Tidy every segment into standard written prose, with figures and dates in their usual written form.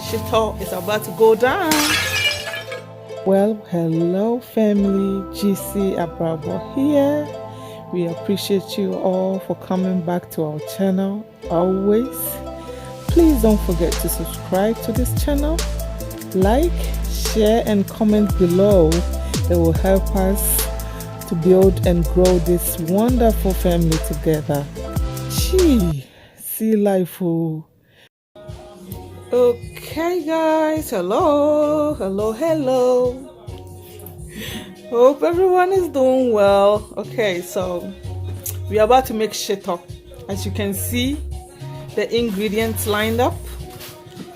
shito is about to go down. Well, hello family, GC Abrabo here. We appreciate you all for coming back to our channel always. Please don't forget to subscribe to this channel, like, share and comment below. It will help us to build and grow this wonderful family together. Gee, see life. Oh. Okay guys, hello. Hope everyone is doing well. Okay, so we are about to make shito. As you can see, the ingredients lined up,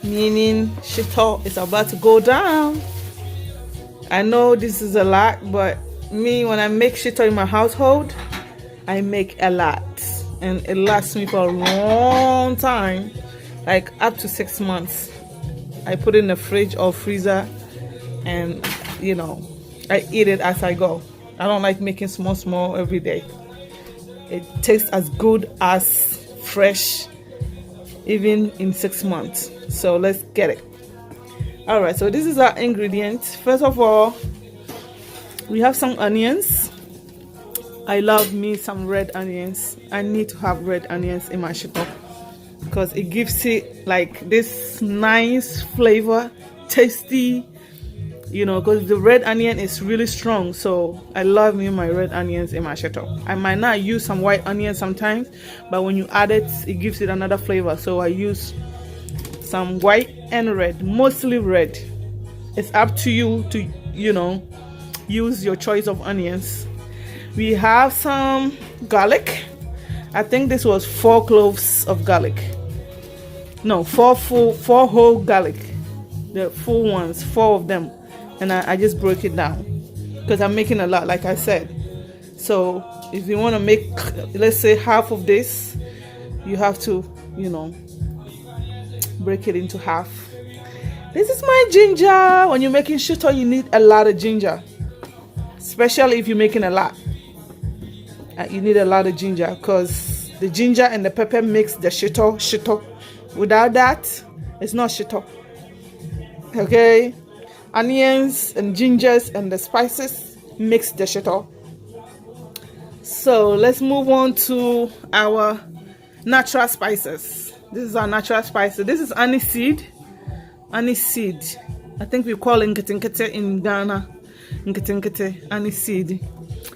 meaning shito is about to go down. I know this is a lot, but me, when I make shito in my household, I make a lot and it lasts me for a long time, like up to 6 months. I put it in the fridge or freezer and I eat it as I go. I don't like making small every day. It tastes as good as fresh even in 6 months. So let's get it. All right, so this is our ingredients. First of all, we have some onions. I love me some red onions. I need to have red onions in my shito because it gives it like this nice flavor, tasty, because the red onion is really strong. So I love me my red onions in my shito. I might not use some white onion sometimes, but when you add it, it gives it another flavor. So I use some white and red, mostly red. It's up to you to use your choice of onions. We have some garlic. I think this was 4 cloves of garlic. No, 4 whole garlic. The full ones, 4 of them. And I just broke it down because I'm making a lot, like I said. So if you want to make, let's say, half of this, you have to, break it into half. This is my ginger. When you're making shito, you need a lot of ginger, especially if you're making a lot. You need a lot of ginger because the ginger and the pepper makes the shito. Without that, it's not shito. Okay, onions and gingers and the spices mix the shito. So let's move on to our natural spices. This is our natural spices. This is aniseed. Aniseed. I think we call it nkete in Ghana. Nkete, aniseed.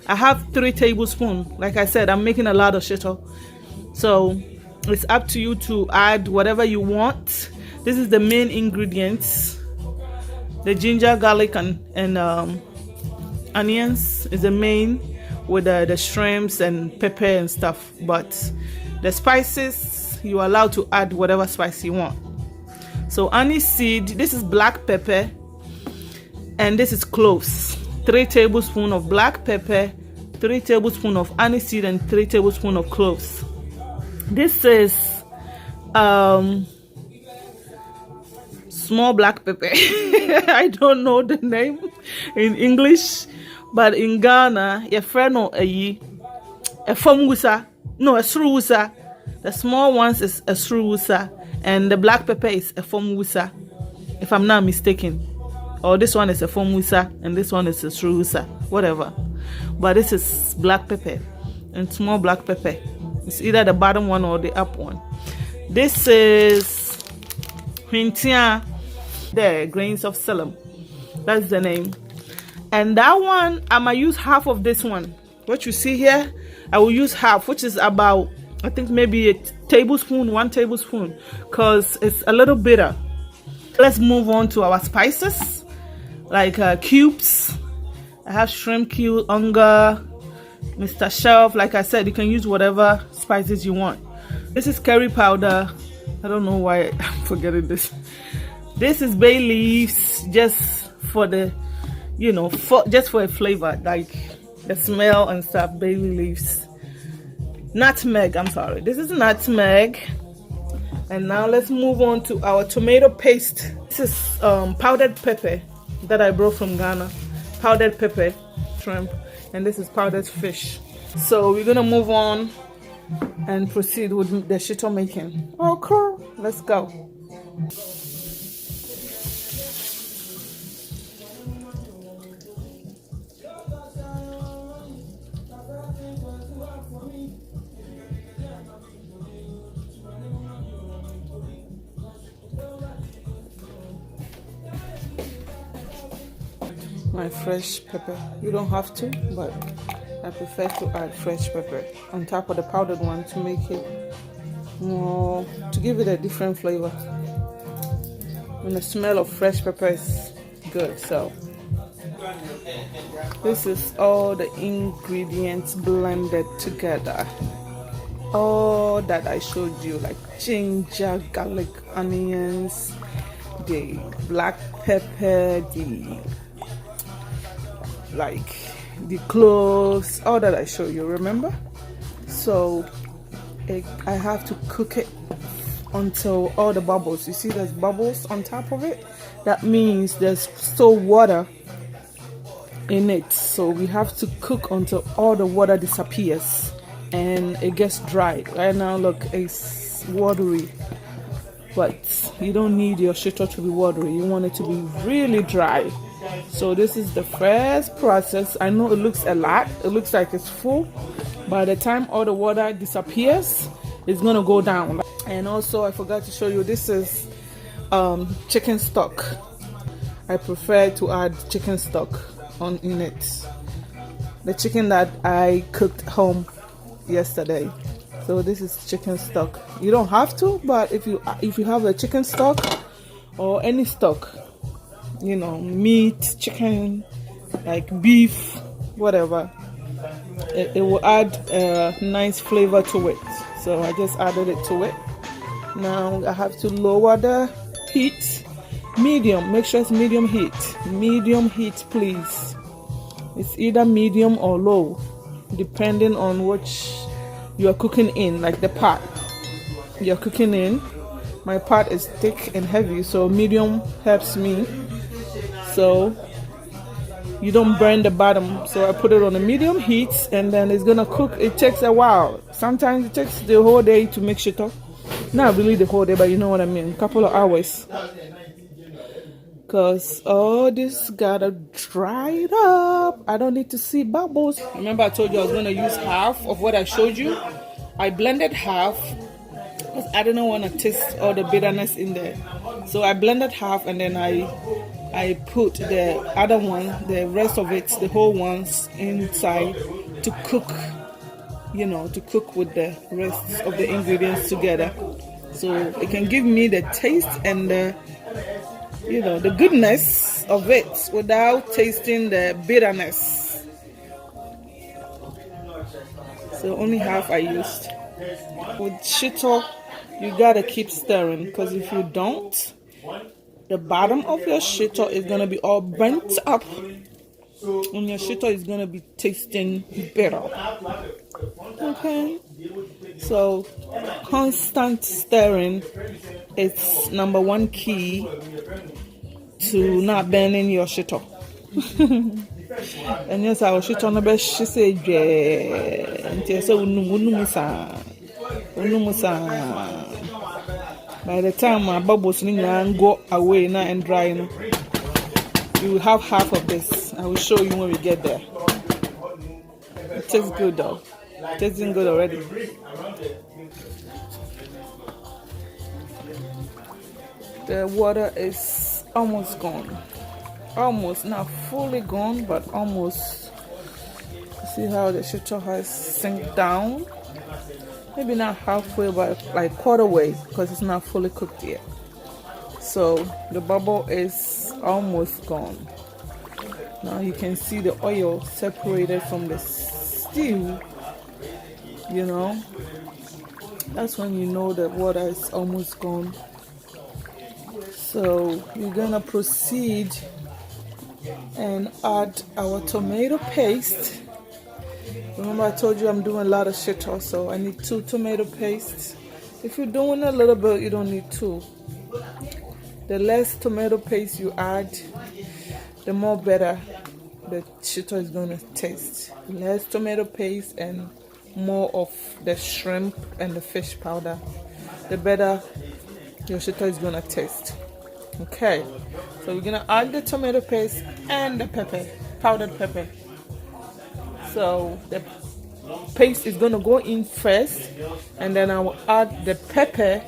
I have 3 tablespoons. Like I said, I'm making a lot of shito. So it's up to you to add whatever you want. This is the main ingredients. The ginger, garlic, and onions is the main, with the shrimps and pepper and stuff. But the spices, you are allowed to add whatever spice you want. So aniseed, this is black pepper, and this is cloves. 3 tablespoons of black pepper, 3 tablespoons of aniseed, and 3 tablespoons of cloves. This is small black pepper. I don't know the name in English, but in Ghana, your friend or a fomwusa, no, a sruwusa. The small ones is a sruwusa, and the black pepper is a fomwusa, if I'm not mistaken. Or this one is a fomwusa, and this one is a sruwusa, whatever. But this is black pepper and small black pepper. It's either the bottom one or the up one. This is Hintia, the grains of Salem. That's the name. And that one, I might use half of this one. What you see here, I will use half, which is about, I think maybe a tablespoon, 1 tablespoon, because it's a little bitter. Let's move on to our spices, like cubes. I have shrimp cube, unga, Mr. Shelf. Like I said, you can use whatever spices you want. This is curry powder. I don't know why I'm forgetting this. This is bay leaves, just for the, just for a flavor, like the smell and stuff. Bay leaves. Nutmeg, I'm sorry. This is nutmeg. And now let's move on to our tomato paste. This is powdered pepper that I brought from Ghana. Powdered pepper, shrimp, and this is powdered fish. So we're gonna move on and proceed with the shito making. Okay, let's go. my fresh pepper. You don't have to, but I prefer to add fresh pepper on top of the powdered one to make it more, to give it a different flavor. And the smell of fresh pepper is good. So this is all the ingredients blended together. All that I showed you, like ginger, garlic, onions, the black pepper, the cloves, all that I showed you, remember? So I have to cook it until all the bubbles, you see there's bubbles on top of it, that means there's still water in it. So we have to cook until all the water disappears and it gets dry. Right now, look, it's watery, but you don't need your shito to be watery. You want it to be really dry. So this is the first process. I know it looks a lot, it looks like it's full. By the time all the water disappears, it's gonna go down. And also I forgot to show you, this is chicken stock. I prefer to add chicken stock in it, the chicken that I cooked home yesterday. So this is chicken stock. You don't have to, but if you have a chicken stock or any stock, you know, meat, chicken, like beef, whatever, it will add a nice flavor to it. So I just added it to it. Now I have to lower the heat. Medium, make sure it's medium heat. Medium heat, please. It's either medium or low, depending on which you are cooking in, like the pot you're cooking in. My pot is thick and heavy, so medium helps me, so you don't burn the bottom. So I put it on a medium heat, and then it's gonna cook. It takes a while. Sometimes it takes the whole day to make shito. Not really the whole day, but you know what I mean, a couple of hours, because all this gotta dry it up. I don't need to see bubbles. Remember I told you I was gonna use half of what I showed you. I blended half because I didn't want to taste all the bitterness in there. So I blended half, and then I put the other one, the rest of it, the whole ones inside to cook, you know, to cook with the rest of the ingredients together. So it can give me the taste and the, you know, the goodness of it without tasting the bitterness. So only half I used. With shito, you gotta keep stirring, because if you don't, the bottom of your shito is gonna be all burnt up, and your shito is gonna be tasting bitter. Okay, so constant stirring is number one key to not burning your shito. And yes, our shito no be she say je so by the time my bubbles go away now and dry, you know, you will have half of this. I will show you when we get there. It tastes good though. It tasting good already. The water is almost gone. Almost, not fully gone, but almost. See how the shito has sink down? Maybe not halfway, but like quarter way, because it's not fully cooked yet. So the bubble is almost gone. Now you can see the oil separated from the stew. You know, that's when you know the water is almost gone. So we're gonna proceed and add our tomato paste. Remember I told you I'm doing a lot of shito, so I need 2 tomato pastes. If you're doing a little bit, you don't need 2. The less tomato paste you add, the more better the shito is going to taste. Less tomato paste and more of the shrimp and the fish powder, the better your shito is going to taste. Okay, so we're going to add the tomato paste and the pepper, powdered pepper. So the paste is going to go in first, and then I will add the pepper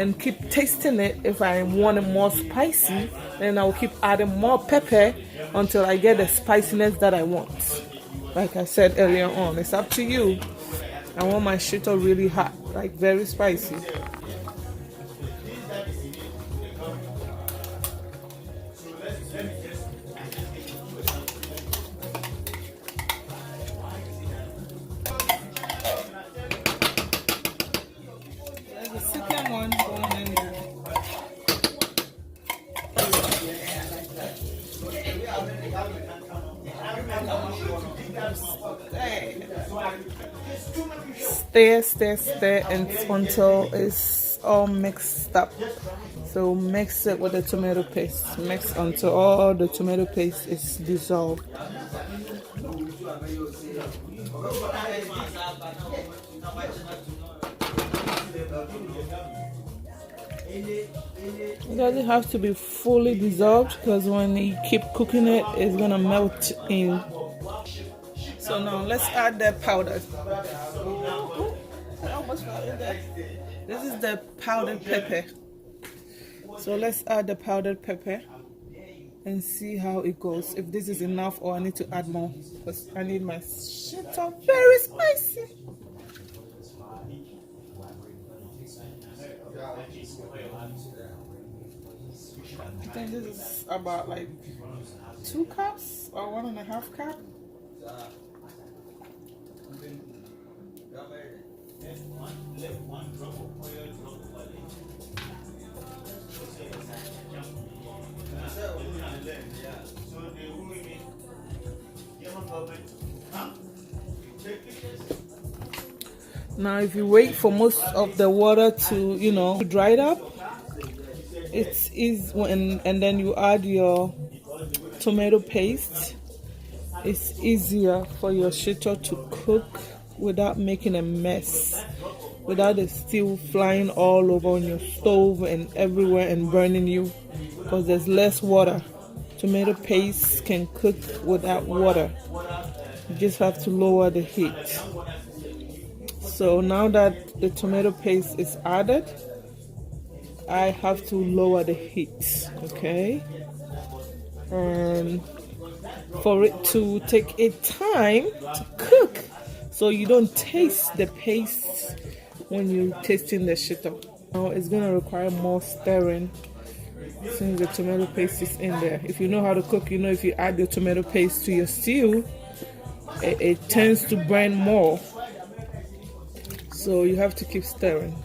and keep tasting it. If I want it more spicy, then I'll keep adding more pepper until I get the spiciness that I want. Like I said earlier on, it's up to you. I want my shito really hot, like very spicy. There's a second one going in there. Stir until it's all mixed up. So mix it with the tomato paste. Mix until all the tomato paste is dissolved. It doesn't have to be fully dissolved because when you keep cooking it, it's gonna melt in. So now let's add the powder. This is the powdered pepper. So let's add the powdered pepper and see how it goes. If this is enough or I need to add more, because I need my shito very spicy. I think this is about like 2 cups or 1.5 cups. Now if you wait for most of the water to dry it up, it's easy and then you add your tomato paste. It's easier for your shito to cook without making a mess, without the stew flying all over on your stove and everywhere and burning you, because there's less water. Tomato paste can cook without water. You just have to lower the heat. So now that the tomato paste is added, I have to lower the heat, okay? And for it to take a time to cook, so you don't taste the paste when you're tasting the shito. Now it's gonna require more stirring since the tomato paste is in there. If you know how to cook, if you add the tomato paste to your stew, it tends to burn more. So you have to keep stirring.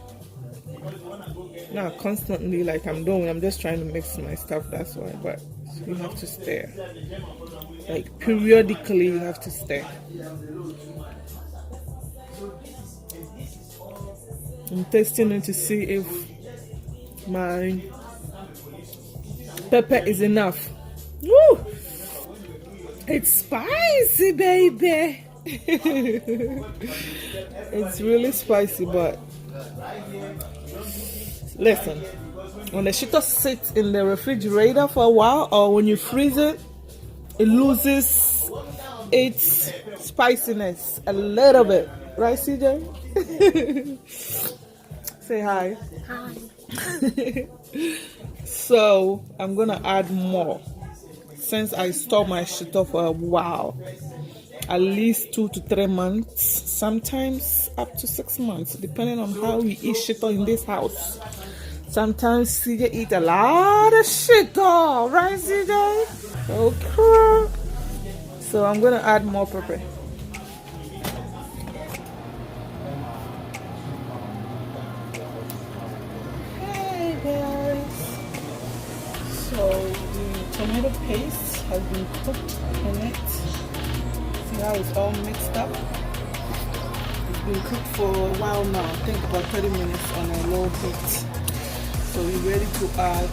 Not constantly like I'm doing. I'm just trying to mix my stuff, that's why. But you have to stir. Like periodically you have to stir. I'm tasting it to see if my pepper is enough. Woo! It's spicy, baby. It's really spicy, but listen, when the shito sits in the refrigerator for a while, or when you freeze it, it loses its spiciness a little bit, right, CJ? Say hi. Hi. So I'm gonna add more since I store my shito for a while, at least 2 to 3 months, sometimes up to 6 months, depending on how we eat shito in this house. Sometimes CJ eat a lot of shito, right, CJ? Okay. So I'm gonna add more pepper. Hey guys. So the tomato paste has been cooked in it. See how it's all mixed up? It's been cooked for a while now, I think about 30 minutes on a low heat. So we're ready to add,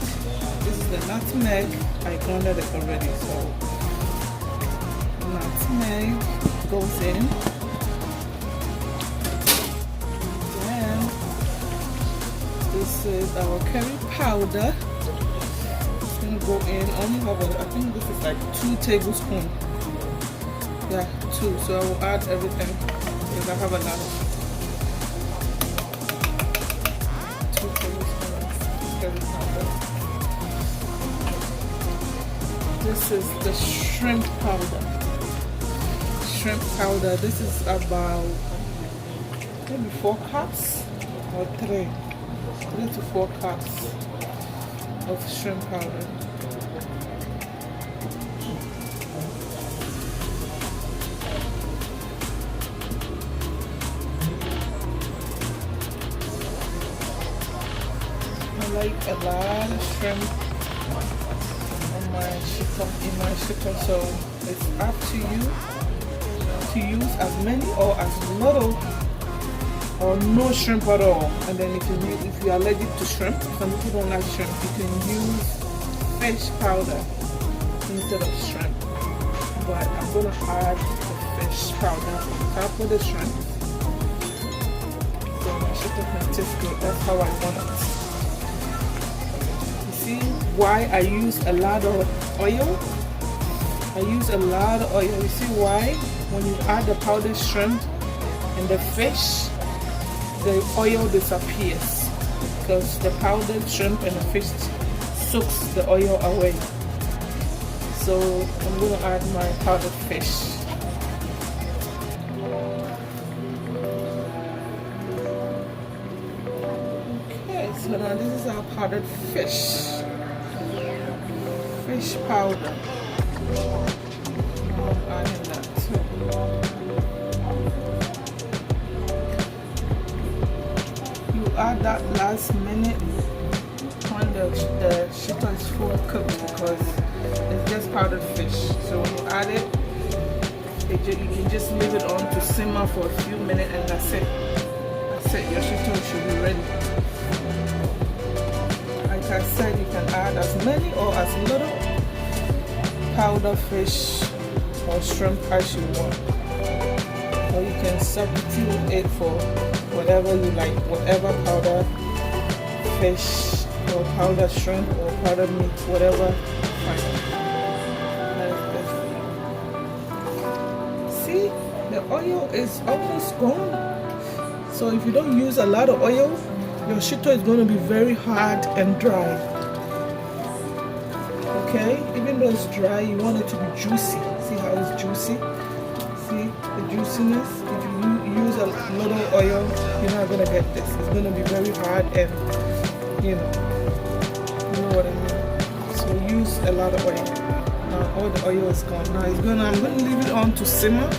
this is the nutmeg, I grounded it already, so nutmeg goes in. Then this is our curry powder. It's gonna go in, only have I think this is like 2 tablespoons. Yeah, 2, so I will add everything because I have a lot of 2 tablespoons. This is the shrimp powder. Shrimp powder. This is about maybe 4 cups or 3 to 4 cups of shrimp powder. I like a lot of shrimp in my shito, so it's up to you to use as many or as little or no shrimp at all. And then if you're allergic to shrimp, some people don't like shrimp, you can use fish powder instead of shrimp. But I'm gonna add the fish powder on top of the shrimp, so my shito can taste good. That's how I want it. You see why I use a lot of oil? I use a lot of oil. You see why? When you add the powdered shrimp and the fish, the oil disappears because the powdered shrimp and the fish soaks the oil away. So I'm going to add my powdered fish. Okay, so now this is our powdered fish. Fish powder. I'm adding that too. Add that last minute when the shito is full cooked, because it's just powdered fish. So when you add it, you can just leave it on to simmer for a few minutes, and that's it. That's it. Your shito should be ready. Like I said, you can add as many or as little powdered fish or shrimp as you want, or you can substitute it for whatever you like, whatever powder fish or powdered shrimp or powdered meat, whatever. See, the oil is almost gone. So if you don't use a lot of oil, your shito is going to be very hard and dry. Okay, even though it's dry, you want it to be juicy. See how it's juicy? See the juiciness? If you use a little oil, you're not gonna get this. It's gonna be very hard, and you know what I mean. So use a lot of oil. Now all the oil is gone. Now I'm gonna leave it on to simmer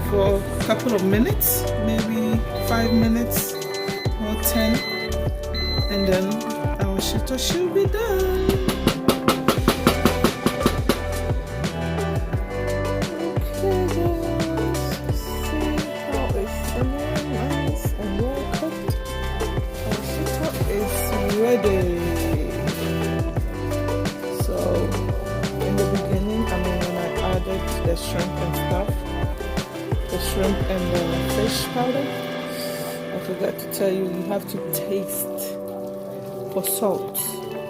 for a couple of minutes, maybe 5 minutes or 10, and then our shito should be done. Ready. So in the beginning, when I added the shrimp and stuff, the shrimp and the fish powder, I forgot to tell you, you have to taste for salt,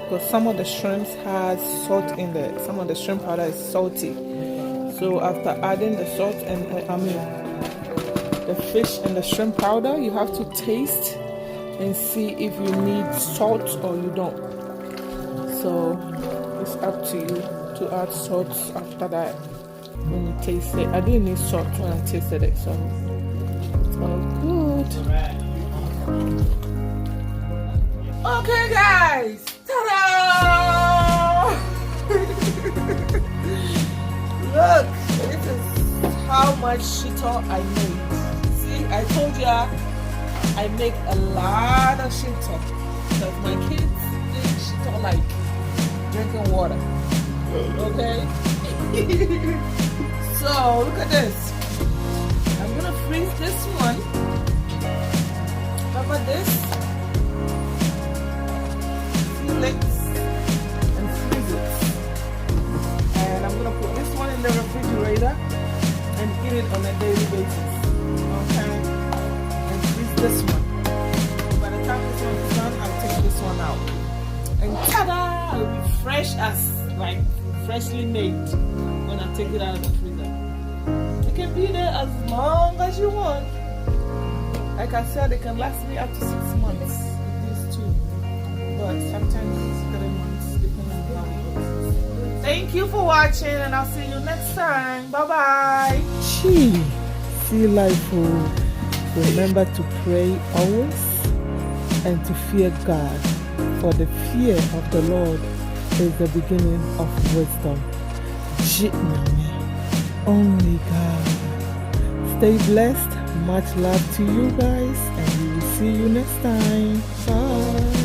because some of the shrimps has salt in there. Some of the shrimp powder is salty. So after adding the salt and the fish and the shrimp powder, you have to taste and see if you need salt or you don't. So it's up to you to add salt after that when you taste it. I didn't need salt when I tasted it, so it's all good. Okay guys, ta-da! Look, this is how much shito I made. See, I told ya I make a lot of shito because my kids think shito like drinking water. Okay? So look at this. I'm gonna freeze this one. Cover this. Seal it and freeze it. And I'm gonna put this one in the refrigerator and eat it on a daily basis. Okay? This one. By the time this one is done, I'll take this one out. And ta-da! It'll be fresh as, like, freshly made when I take it out of the freezer. It can be there as long as you want. Like I said, it can last me up to 6 months. These two. but sometimes it's 3 months, depending on how it goes. Thank you for watching, and I'll see you next time. Bye bye. Gee, see life. Oh. Remember to pray always and to fear God, for the fear of the Lord is the beginning of wisdom. Only God. Stay blessed. Much love to you guys, and we will see you next time. Bye.